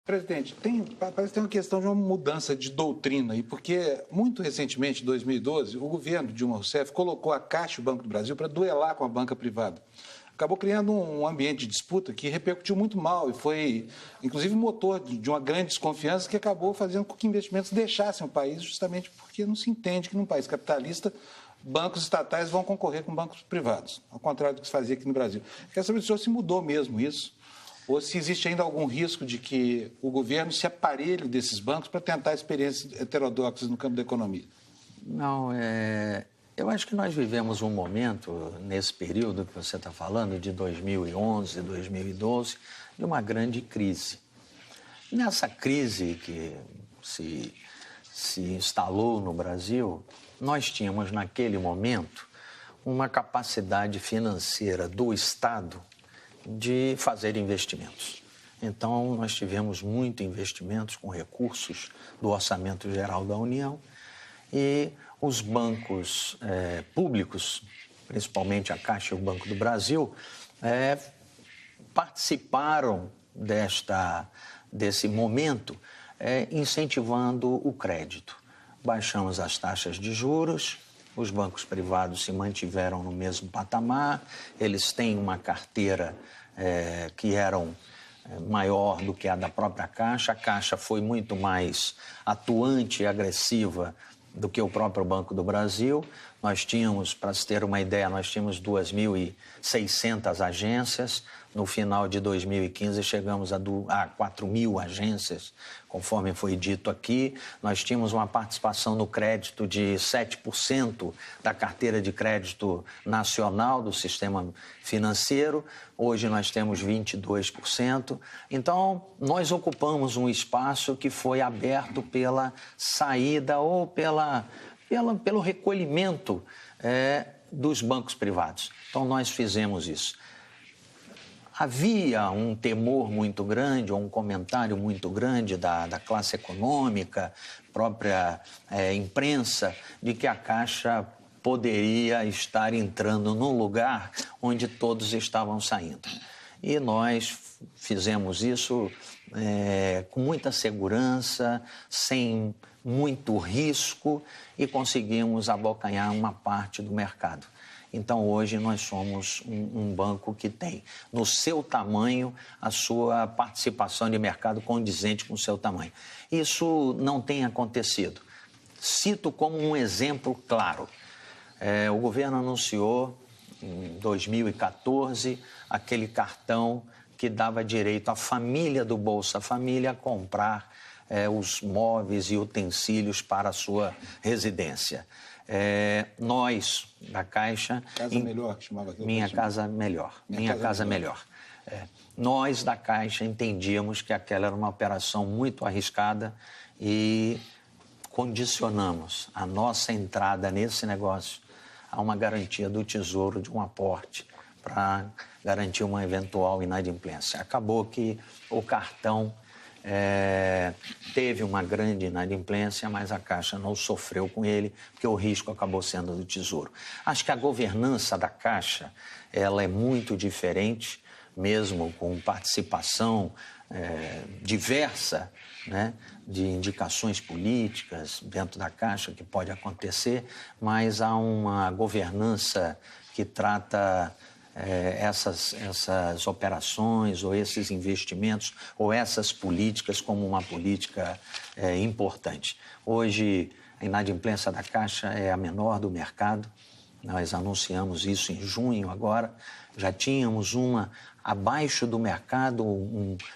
Presidente, parece que tem uma questão de uma mudança de doutrina aí, porque muito recentemente, em 2012, o governo Dilma Rousseff colocou a Caixa e o Banco do Brasil para duelar com a banca privada. Acabou criando um ambiente de disputa que repercutiu muito mal e foi, inclusive, motor de uma grande desconfiança que acabou fazendo com que investimentos deixassem o país, justamente porque não se entende que num país capitalista bancos estatais vão concorrer com bancos privados, ao contrário do que se fazia aqui no Brasil. Quero saber se mudou mesmo isso, ou se existe ainda algum risco de que o governo se aparelhe desses bancos para tentar experiências heterodoxas no campo da economia. Não, eu acho que nós vivemos um momento, nesse período que você está falando, de 2011, 2012, de uma grande crise. Nessa crise que se instalou no Brasil, nós tínhamos, naquele momento, uma capacidade financeira do Estado de fazer investimentos. Então, nós tivemos muitos investimentos com recursos do Orçamento Geral da União e os bancos públicos, principalmente a Caixa e o Banco do Brasil, participaram desse momento incentivando o crédito. Baixamos as taxas de juros, os bancos privados se mantiveram no mesmo patamar, eles têm uma carteira que eram maior do que a da própria Caixa. A Caixa foi muito mais atuante e agressiva do que o próprio Banco do Brasil. Nós tínhamos, para se ter uma ideia, nós tínhamos 2.600 agências. No final de 2015, chegamos a 4.000 agências, conforme foi dito aqui. Nós tínhamos uma participação no crédito de 7% da carteira de crédito nacional do sistema financeiro. Hoje nós temos 22%. Então, nós ocupamos um espaço que foi aberto pela saída ou pelo recolhimento dos bancos privados. Então, nós fizemos isso. Havia um temor muito grande, ou um comentário muito grande da classe econômica, própria imprensa, de que a Caixa poderia estar entrando num lugar onde todos estavam saindo. E nós fizemos isso com muita segurança, sem muito risco, e conseguimos abocanhar uma parte do mercado. Então, hoje, nós somos um banco que tem, no seu tamanho, a sua participação de mercado condizente com o seu tamanho. Isso não tem acontecido. Cito como um exemplo claro. O governo anunciou, em 2014, aquele cartão que dava direito à família do Bolsa Família a comprar os móveis e utensílios para a sua residência. Nós, da Caixa... Casa Melhor, que chamava aquilo. Minha Casa Melhor. Minha Casa Melhor. Nós, da Caixa, entendíamos que aquela era uma operação muito arriscada e condicionamos a nossa entrada nesse negócio a uma garantia do Tesouro de um aporte para garantir uma eventual inadimplência. Acabou que o cartão teve uma grande inadimplência, mas a Caixa não sofreu com ele, porque o risco acabou sendo do Tesouro. Acho que a governança da Caixa ela é muito diferente, mesmo com participação diversa, né, de indicações políticas dentro da Caixa, que pode acontecer, mas há uma governança que trata essas operações ou esses investimentos ou essas políticas como uma política importante. Hoje, a inadimplência da Caixa é a menor do mercado. Nós anunciamos isso em junho agora. Já tínhamos uma abaixo do mercado,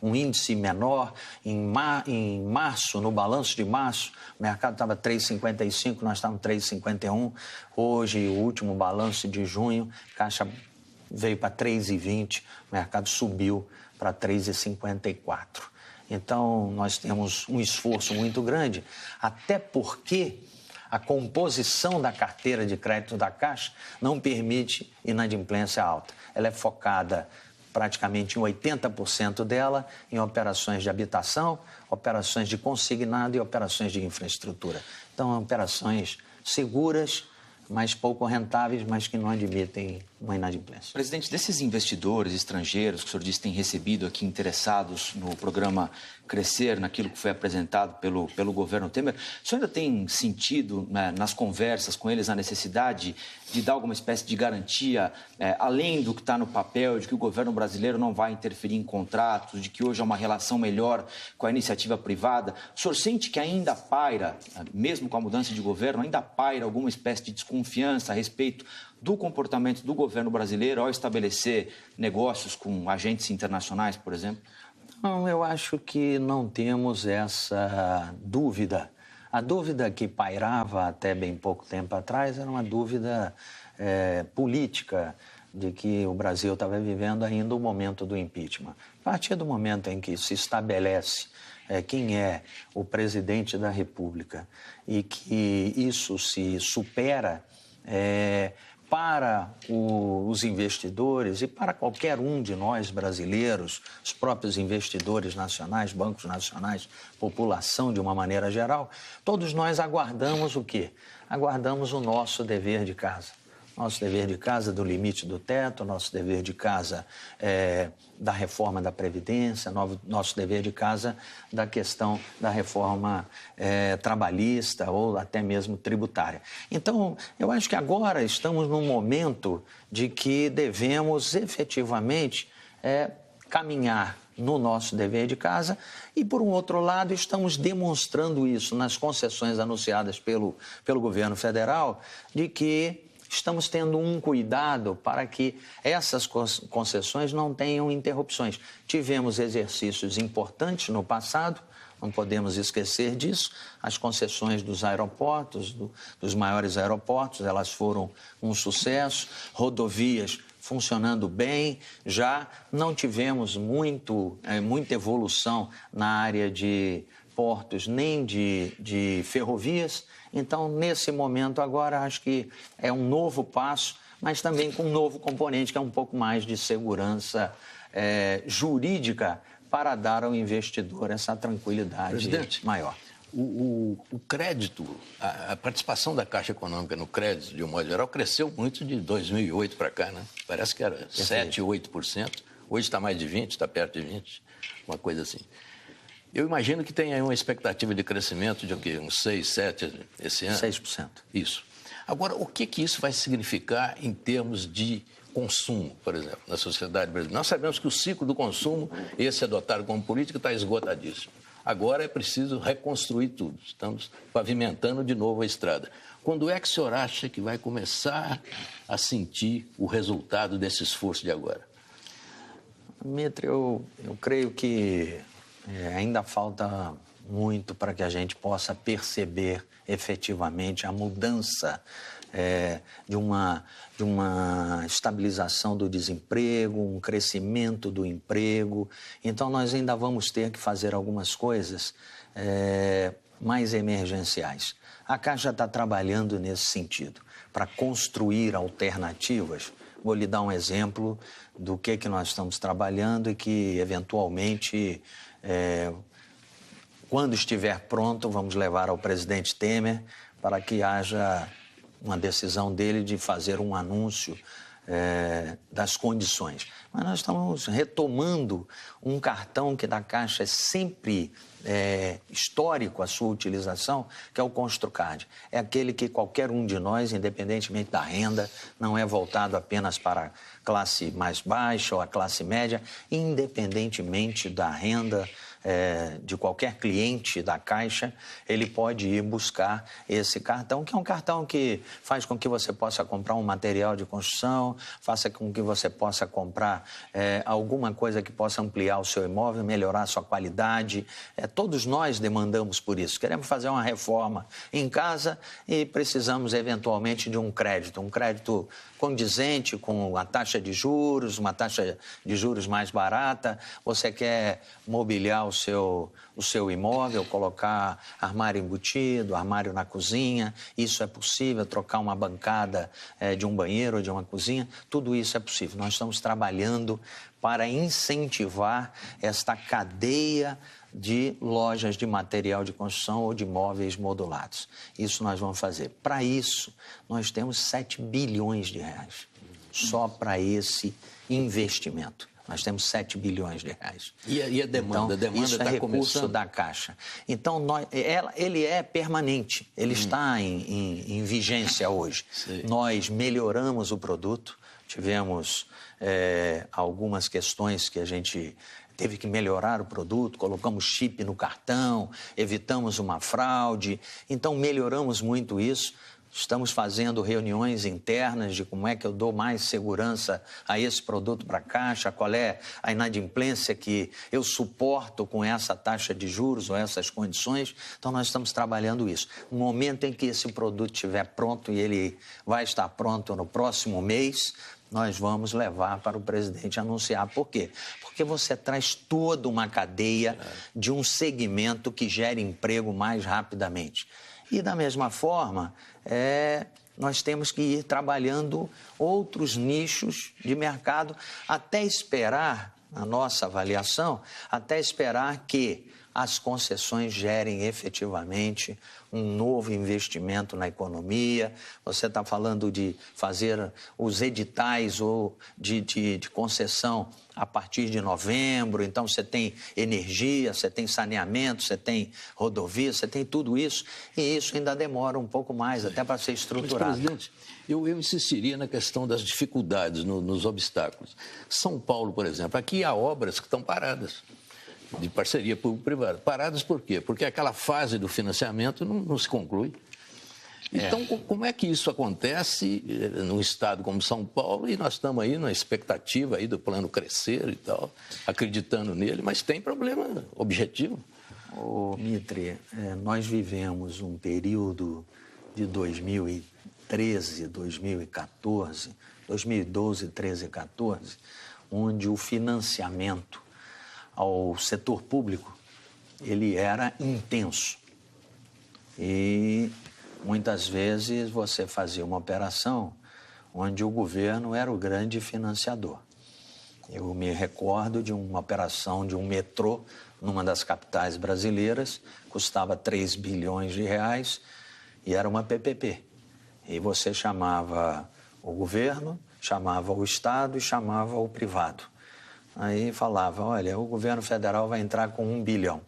um índice menor. Em março, no balanço de março, o mercado estava 3,55, nós estávamos 3,51. Hoje, o último balanço de junho, Caixa veio para 3,20, o mercado subiu para 3,54. Então, nós temos um esforço muito grande, até porque a composição da carteira de crédito da Caixa não permite inadimplência alta. Ela é focada praticamente em 80% dela em operações de habitação, operações de consignado e operações de infraestrutura. Então, operações seguras, mas pouco rentáveis, mas que não admitem uma inadimplência. Presidente, desses investidores estrangeiros que o senhor disse têm recebido aqui interessados no programa Crescer, naquilo que foi apresentado pelo governo Temer, o senhor ainda tem sentido, né, nas conversas com eles a necessidade de dar alguma espécie de garantia, além do que está no papel, de que o governo brasileiro não vai interferir em contratos, de que hoje há uma relação melhor com a iniciativa privada? O senhor sente que ainda paira, mesmo com a mudança de governo, ainda paira alguma espécie de desconfiança a respeito do comportamento do governo brasileiro ao estabelecer negócios com agentes internacionais, por exemplo? Não, eu acho que não temos essa dúvida. A dúvida que pairava até bem pouco tempo atrás era uma dúvida política, de que o Brasil estava vivendo ainda o momento do impeachment. A partir do momento em que se estabelece quem é o presidente da República e que isso se supera, para os investidores e para qualquer um de nós brasileiros, os próprios investidores nacionais, bancos nacionais, população de uma maneira geral, todos nós aguardamos o quê? Aguardamos o nosso dever de casa. Nosso dever de casa do limite do teto, nosso dever de casa da reforma da Previdência, nosso dever de casa da questão da reforma trabalhista ou até mesmo tributária. Então, eu acho que agora estamos num momento de que devemos efetivamente caminhar no nosso dever de casa e, por um outro lado, estamos demonstrando isso nas concessões anunciadas pelo governo federal, de que estamos tendo um cuidado para que essas concessões não tenham interrupções. Tivemos exercícios importantes no passado, não podemos esquecer disso. As concessões dos aeroportos, dos maiores aeroportos, elas foram um sucesso. Rodovias funcionando bem, já não tivemos muita evolução na área de portos nem de ferrovias. Então, nesse momento agora, acho que é um novo passo, mas também com um novo componente, que é um pouco mais de segurança jurídica para dar ao investidor essa tranquilidade maior. O crédito, a participação da Caixa Econômica no crédito, de um modo geral, cresceu muito de 2008 para cá, né? Parece que era 7%, 8%. Hoje está mais de 20%, está perto de 20%, uma coisa assim. Eu imagino que tem aí uma expectativa de crescimento de o quê? Uns 6, 7 esse ano? 6%. Isso. Agora, o que isso vai significar em termos de consumo, por exemplo, na sociedade brasileira? Nós sabemos que o ciclo do consumo, esse adotado como política, está esgotadíssimo. Agora é preciso reconstruir tudo. Estamos pavimentando de novo a estrada. Quando é que o senhor acha que vai começar a sentir o resultado desse esforço de agora? Mitre, eu creio que ainda falta muito para que a gente possa perceber efetivamente a mudança de uma estabilização do desemprego, um crescimento do emprego. Então, nós ainda vamos ter que fazer algumas coisas mais emergenciais. A Caixa está trabalhando nesse sentido, para construir alternativas. Vou lhe dar um exemplo do que nós estamos trabalhando e que, eventualmente, quando estiver pronto, vamos levar ao presidente Temer para que haja uma decisão dele de fazer um anúncio das condições. Mas nós estamos retomando um cartão que da Caixa é sempre histórico a sua utilização, que é o Construcard. É aquele que qualquer um de nós, independentemente da renda, não é voltado apenas para a classe mais baixa ou a classe média, independentemente da renda de qualquer cliente da Caixa, ele pode ir buscar esse cartão, que é um cartão que faz com que você possa comprar um material de construção, faça com que você possa comprar alguma coisa que possa ampliar o seu imóvel, melhorar a sua qualidade. Todos nós demandamos por isso. Queremos fazer uma reforma em casa e precisamos, eventualmente, de um crédito condizente com a taxa de juros, uma taxa de juros mais barata. Você quer mobiliar o seu imóvel, colocar armário embutido, armário na cozinha, isso é possível, trocar uma bancada de um banheiro ou de uma cozinha, tudo isso é possível. Nós estamos trabalhando para incentivar esta cadeia de lojas de material de construção ou de móveis modulados. Isso nós vamos fazer. Para isso, nós temos 7 bilhões de reais, só para esse investimento. Nós temos 7 bilhões de reais. E a demanda? Então, A demanda isso é tá recurso começando? da Caixa. Então, ele é permanente, ele está em vigência hoje. Sei. Nós melhoramos o produto, tivemos algumas questões que a gente teve que melhorar o produto, colocamos chip no cartão, evitamos uma fraude, então melhoramos muito isso. Estamos fazendo reuniões internas de como é que eu dou mais segurança a esse produto para a Caixa, qual é a inadimplência que eu suporto com essa taxa de juros ou essas condições. Então, nós estamos trabalhando isso. No momento em que esse produto estiver pronto, e ele vai estar pronto no próximo mês, nós vamos levar para o presidente anunciar. Por quê? Porque você traz toda uma cadeia de um segmento que gera emprego mais rapidamente. E, da mesma forma, nós temos que ir trabalhando outros nichos de mercado até esperar, na nossa avaliação, até esperar que as concessões gerem efetivamente um novo investimento na economia. Você está falando de fazer os editais ou de concessão a partir de novembro, então você tem energia, você tem saneamento, você tem rodovia, você tem tudo isso, e isso ainda demora um pouco mais, até para ser estruturado. Mas, presidente, eu insistiria na questão das dificuldades, nos obstáculos. São Paulo, por exemplo, aqui há obras que estão paradas, de parceria público-privada. Paradas por quê? Porque aquela fase do financiamento não se conclui. Então, como é que isso acontece num estado como São Paulo? E nós estamos aí na expectativa aí do plano crescer e tal, acreditando nele, mas tem problema objetivo. Ô, Mitre, nós vivemos um período de 2013, 2014, 2012, 13 e 14, onde o financiamento ao setor público, ele era intenso. E muitas vezes você fazia uma operação onde o governo era o grande financiador. Eu me recordo de uma operação de um metrô numa das capitais brasileiras, custava 3 bilhões de reais e era uma PPP. E você chamava o governo, chamava o Estado e chamava o privado. Aí falava, olha, o governo federal vai entrar com 1 bilhão.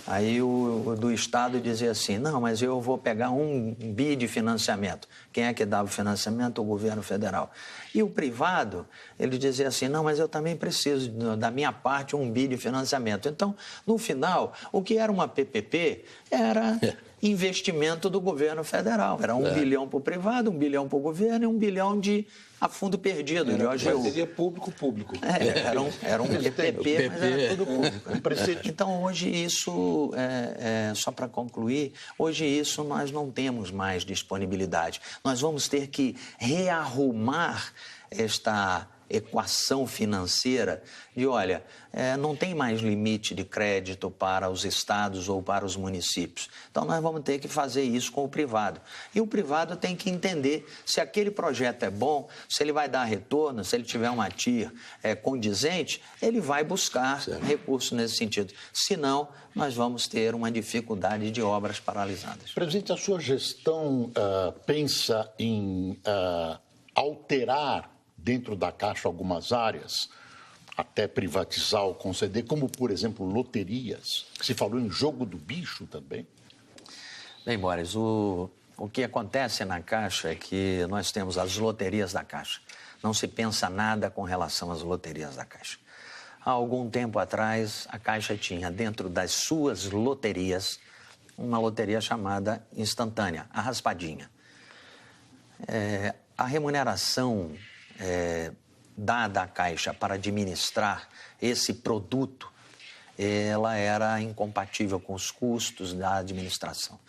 Aí o do Estado dizia assim, não, mas eu vou pegar 1 bi de financiamento. Quem é que dava o financiamento? O governo federal. E o privado, ele dizia assim, não, mas eu também preciso, da minha parte, 1 bi de financiamento. Então, no final, o que era uma PPP era investimento do governo federal. Era 1 bilhão para o privado, 1 bilhão para o governo e 1 bilhão a fundo perdido, de OGU. Seria público-público. Era um PPP, mas era tudo público. Então, hoje isso, só para concluir, hoje isso nós não temos mais disponibilidade. Nós vamos ter que rearrumar esta equação financeira de, olha, não tem mais limite de crédito para os estados ou para os municípios. Então, nós vamos ter que fazer isso com o privado. E o privado tem que entender se aquele projeto é bom, se ele vai dar retorno, se ele tiver uma TIR condizente, ele vai buscar recursos nesse sentido. Senão, nós vamos ter uma dificuldade de obras paralisadas. Presidente, a sua gestão pensa em alterar dentro da Caixa algumas áreas, até privatizar ou conceder, como, por exemplo, loterias? Se falou em jogo do bicho também. Bem, Boris, o que acontece na Caixa é que nós temos as loterias da Caixa. Não se pensa nada com relação às loterias da Caixa. Há algum tempo atrás, a Caixa tinha dentro das suas loterias uma loteria chamada instantânea, a raspadinha. A remuneração dada à Caixa para administrar esse produto, ela era incompatível com os custos da administração.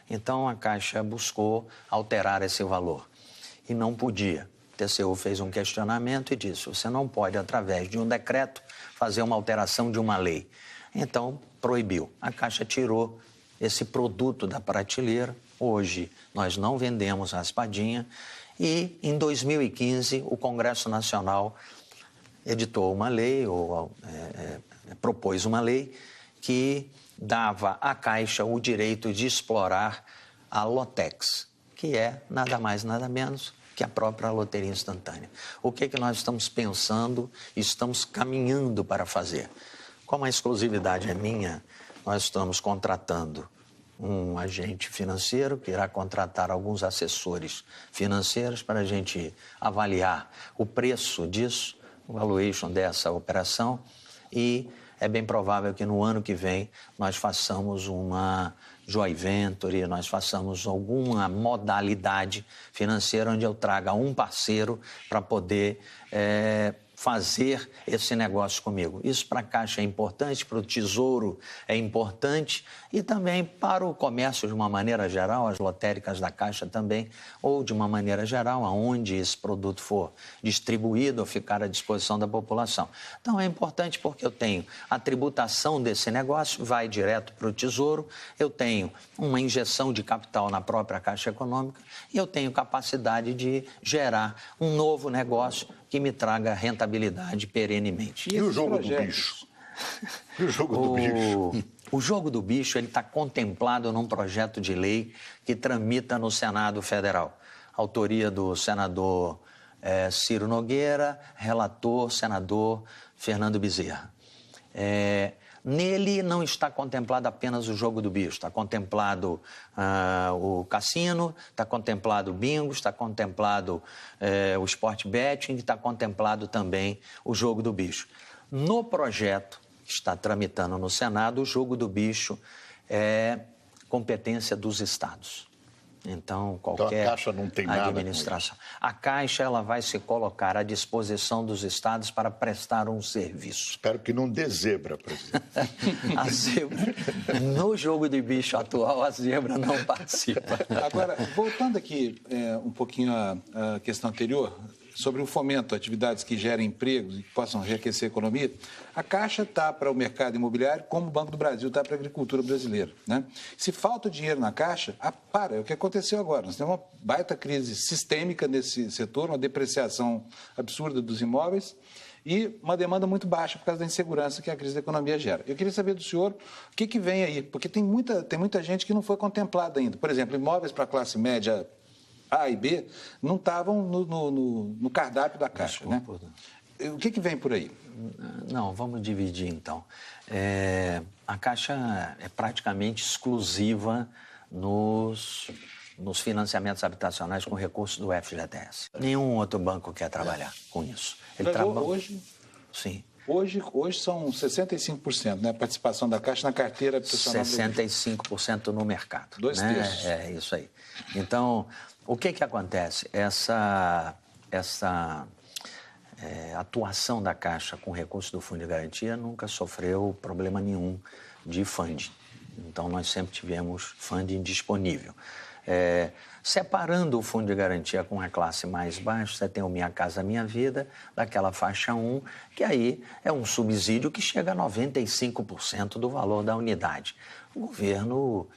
Então, a Caixa buscou alterar esse valor e não podia. O TCU fez um questionamento e disse, você não pode, através de um decreto, fazer uma alteração de uma lei. Então, proibiu. A Caixa tirou esse produto da prateleira. Hoje, nós não vendemos raspadinha. E, em 2015, o Congresso Nacional editou uma lei, ou propôs uma lei que dava à Caixa o direito de explorar a Lotex, que é nada mais, nada menos que a própria loteria instantânea. O que nós estamos pensando e estamos caminhando para fazer? Como a exclusividade é minha, nós estamos contratando um agente financeiro que irá contratar alguns assessores financeiros para a gente avaliar o preço disso, o valuation dessa operação, e é bem provável que no ano que vem nós façamos uma joint venture, nós façamos alguma modalidade financeira onde eu traga um parceiro para poder fazer esse negócio comigo. Isso para a Caixa é importante, para o Tesouro é importante e também para o comércio de uma maneira geral, as lotéricas da Caixa também, ou de uma maneira geral, aonde esse produto for distribuído ou ficar à disposição da população. Então é importante porque eu tenho a tributação desse negócio, vai direto para o Tesouro, eu tenho uma injeção de capital na própria Caixa Econômica e eu tenho capacidade de gerar um novo negócio que me traga rentabilidade perenemente. E o jogo do bicho? E o jogo do bicho? O jogo do bicho está contemplado num projeto de lei que tramita no Senado Federal. Autoria do senador Ciro Nogueira, relator, senador Fernando Bezerra. Nele não está contemplado apenas o jogo do bicho, está contemplado o cassino, está contemplado o bingo, está contemplado o sport betting, está contemplado também o jogo do bicho. No projeto que está tramitando no Senado, o jogo do bicho é competência dos estados. Então, qualquer a Caixa não tem nada administração. A Caixa ela vai se colocar à disposição dos estados para prestar um serviço. Espero que não dê zebra, presidente. A zebra, no jogo de bicho atual, a zebra não participa. Agora, voltando aqui um pouquinho à questão anterior, sobre o fomento, atividades que gerem empregos e que possam enriquecer a economia, a Caixa está para o mercado imobiliário como o Banco do Brasil está para a agricultura brasileira, né? Se falta dinheiro na Caixa, é o que aconteceu agora. Nós temos uma baita crise sistêmica nesse setor, uma depreciação absurda dos imóveis e uma demanda muito baixa por causa da insegurança que a crise da economia gera. Eu queria saber do senhor o que vem aí, porque tem muita gente que não foi contemplada ainda. Por exemplo, imóveis para a classe média A e B não estavam no cardápio da Caixa, né? O que vem por aí? Não, vamos dividir então. A Caixa é praticamente exclusiva nos financiamentos habitacionais com recursos do FGTS. Nenhum outro banco quer trabalhar com isso. Hoje? Sim. Hoje são 65%, né? A participação da Caixa na carteira habitacional. 65% no mercado. 2/3. É isso aí. Então, o que acontece? Essa atuação da Caixa com recursos do Fundo de Garantia nunca sofreu problema nenhum de funding. Então, nós sempre tivemos funding disponível. Separando o Fundo de Garantia com a classe mais baixa, você tem o Minha Casa Minha Vida, daquela faixa 1, que aí é um subsídio que chega a 95% do valor da unidade. O governo,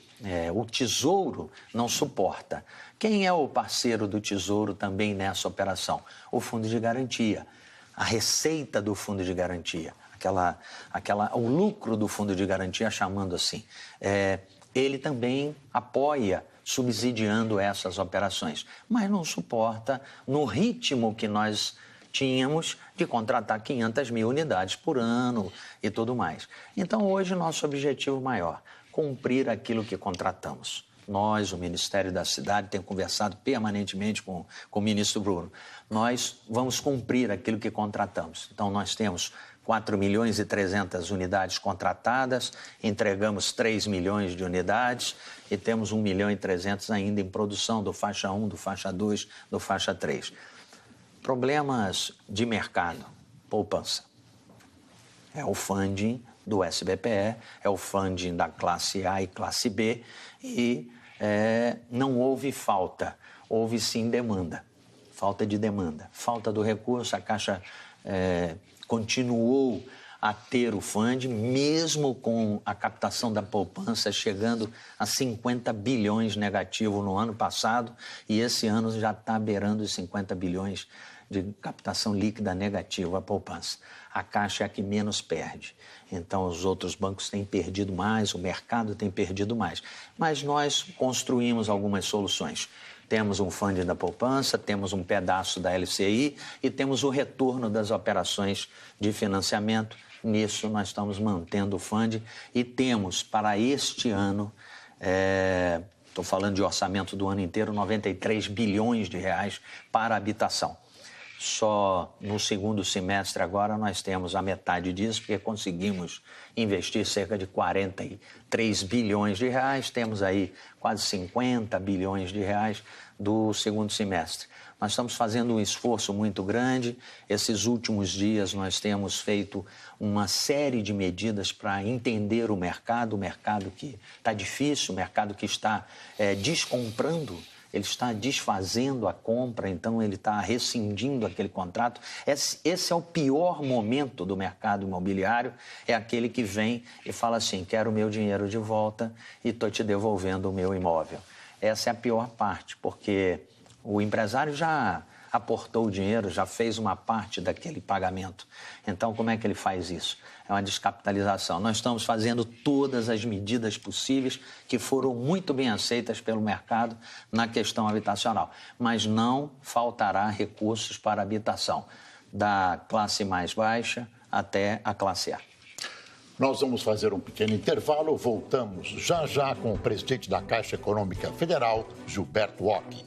o Tesouro não suporta. Quem é o parceiro do Tesouro também nessa operação? O Fundo de Garantia, a receita do Fundo de Garantia, o lucro do Fundo de Garantia, chamando assim. Ele também apoia, subsidiando essas operações, mas não suporta no ritmo que nós tínhamos de contratar 500 mil unidades por ano e tudo mais. Então, hoje, nosso objetivo maior, cumprir aquilo que contratamos. Nós, o Ministério da Cidade, tem conversado permanentemente com o ministro Bruno. Nós vamos cumprir aquilo que contratamos. Então, nós temos 4.300.000 unidades contratadas, entregamos 3 milhões de unidades e temos 1.300.000 ainda em produção do faixa 1, do faixa 2, do faixa 3. Problemas de mercado, poupança. É o funding do SBPE, é o funding da classe A e classe B e não houve falta, houve sim demanda. Falta de demanda, falta do recurso, a Caixa continuou a ter o funding, mesmo com a captação da poupança chegando a 50 bilhões negativo no ano passado, e esse ano já está beirando os 50 bilhões de captação líquida negativa, a poupança. A Caixa é a que menos perde. Então, os outros bancos têm perdido mais, o mercado tem perdido mais. Mas nós construímos algumas soluções. Temos um fundo da poupança, temos um pedaço da LCI e temos o retorno das operações de financiamento. Nisso, nós estamos mantendo o fundo e temos, para este ano, estou falando de orçamento do ano inteiro, 93 bilhões de reais para a habitação. Só no segundo semestre agora nós temos a metade disso, porque conseguimos investir cerca de 43 bilhões de reais, temos aí quase 50 bilhões de reais do segundo semestre. Nós estamos fazendo um esforço muito grande. Esses últimos dias nós temos feito uma série de medidas para entender o mercado que está difícil, o mercado que está descomprando. Ele está desfazendo a compra, então ele está rescindindo aquele contrato. Esse é o pior momento do mercado imobiliário, é aquele que vem e fala assim, quero o meu dinheiro de volta e estou te devolvendo o meu imóvel. Essa é a pior parte, porque o empresário já aportou o dinheiro, já fez uma parte daquele pagamento. Então, como é que ele faz isso? É uma descapitalização. Nós estamos fazendo todas as medidas possíveis que foram muito bem aceitas pelo mercado na questão habitacional. Mas não faltará recursos para a habitação, da classe mais baixa até a classe A. Nós vamos fazer um pequeno intervalo, voltamos já já com o presidente da Caixa Econômica Federal, Gilberto Occhi.